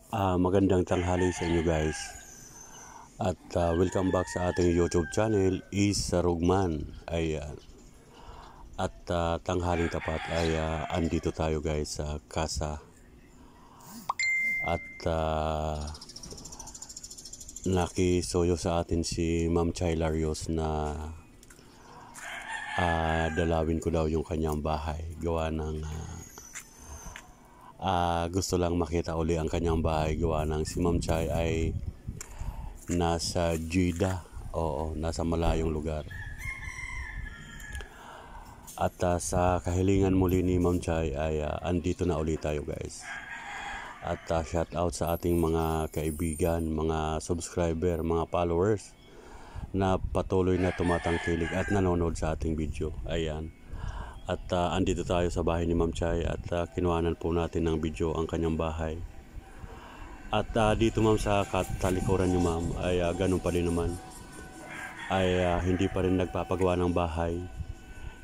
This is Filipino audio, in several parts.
Magandang tanghali sa inyo guys at welcome back sa ating YouTube channel Isa Rugman. Ayan. At tanghaling tapat ay andito tayo guys sa casa at nakisuyo sa atin si Ma'am Chay Larios na dalawin ko daw yung kanyang bahay. Gawa ng gusto lang makita uli ang kanyang bahay. Gawa ng si Ma'am Chay ay nasa Jeddah, nasa malayong lugar. At sa kahilingan muli ni Ma'am Chay ay andito na ulit tayo guys. At shout out sa ating mga kaibigan, mga subscriber, mga followers na patuloy na tumatangkilik at nanonood sa ating video. Ayan. At andito tayo sa bahay ni Ma'am Chay at kinuhanan po natin ng video ang kanyang bahay. At dito ma'am sa katalikuran nyo ma'am ay ganun pa rin naman. Ay hindi pa rin nagpapagawa ng bahay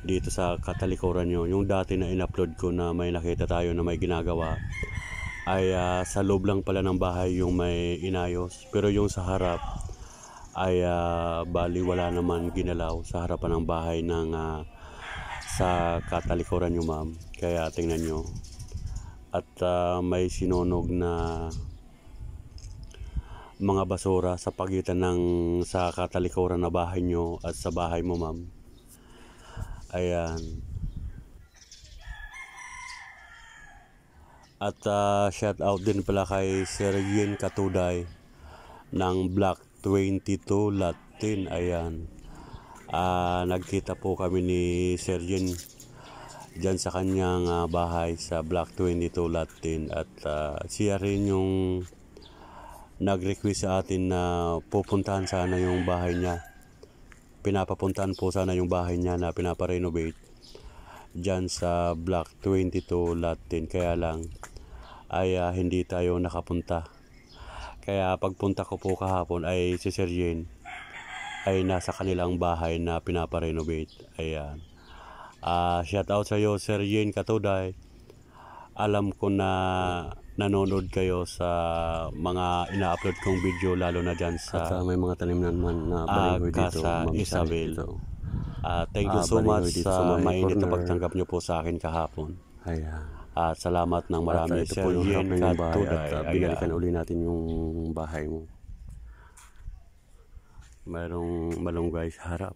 dito sa katalikuran nyo. Yung dati na in-upload ko na may nakita tayo na may ginagawa ay sa loob lang pala ng bahay yung may inayos. Pero yung sa harap ay bali wala naman ginalaw sa harapan ng bahay ng sa katalikuran nyo ma'am. Kaya tingnan nyo. At may sinunog na mga basura sa pagitan ng sa katalikuran na bahay nyo at sa bahay mo ma'am. Ayan. At shout out din pala kay Sir Yin Katuday ng Block 22 Latin. Ayan. Nagkita po kami ni Sir Yin dyan sa kanyang bahay sa Block 22 Latin. At siya rin yung nag-request sa atin na pupuntahan sana yung bahay niya. Pinapapuntahan po sana yung bahay niya na pinaparenovate dyan sa Block 22 Latin. Kaya lang ay hindi tayo nakapunta. Kaya pagpunta ko po kahapon ay si Sir Jen ay nasa kanilang bahay na pinaparenovate. Ayan. Shout out sa iyo Sir Jen Katuday. Alam ko na nanonood kayo sa mga ina-upload kong video, lalo na dyan sa at may mga tanim naman na balinghoy dito, Casa Isabel. Thank you so much sa mainit na pagtanggap nyo po sa akin kahapon. At salamat ng marami Sir Jen Katuday. Binalikan uli natin yung bahay mo. Mayroong malunggay sa harap.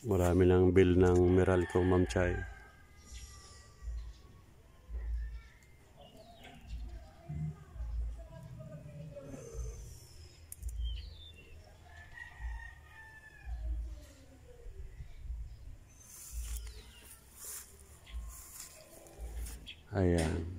Marami ng bill ng Meralco Ma'am Chay. Ayan.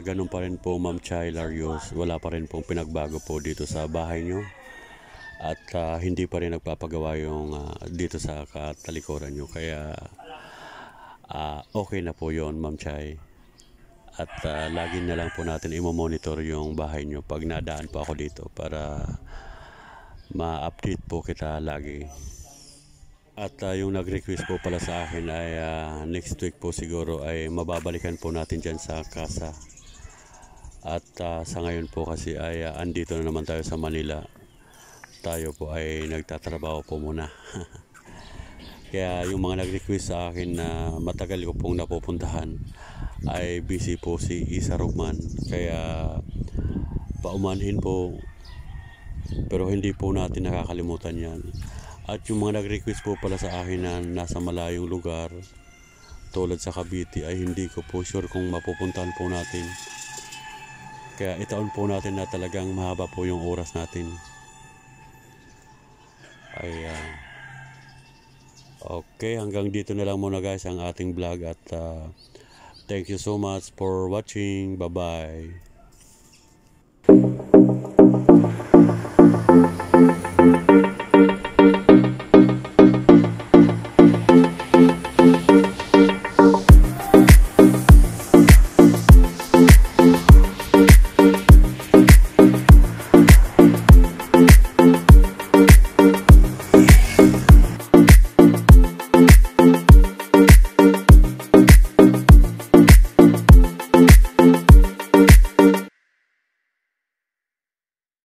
Ganun pa rin po Ma'am Chay Larios, wala pa rin pong pinagbago po dito sa bahay nyo. At hindi pa rin nagpapagawa yung dito sa katalikuran nyo. Kaya okay na po yon Ma'am Chay. At lagi na lang po natin i-monitor yung bahay nyo pag nadaan po ako dito para ma-update po kita lagi. At yung nag-request po pala sa akin ay next week po siguro ay mababalikan po natin dyan sa casa. At sa ngayon po kasi ay andito na naman tayo sa Manila. Tayo po ay nagtatrabaho po muna. Kaya yung mga nag-request sa akin na matagal ko pong napupuntahan ay busy po si Isa Rugman. Kaya paumanhin po, pero hindi po natin nakakalimutan yan. At yung mga nag-request po pala sa akin na nasa malayong lugar tulad sa Cavite ay hindi ko po sure kung mapupuntahan po natin. Kaya itaon po natin na talagang mahaba po yung oras natin. Okay, hanggang dito na lang muna guys ang ating vlog at thank you so much for watching. Bye bye.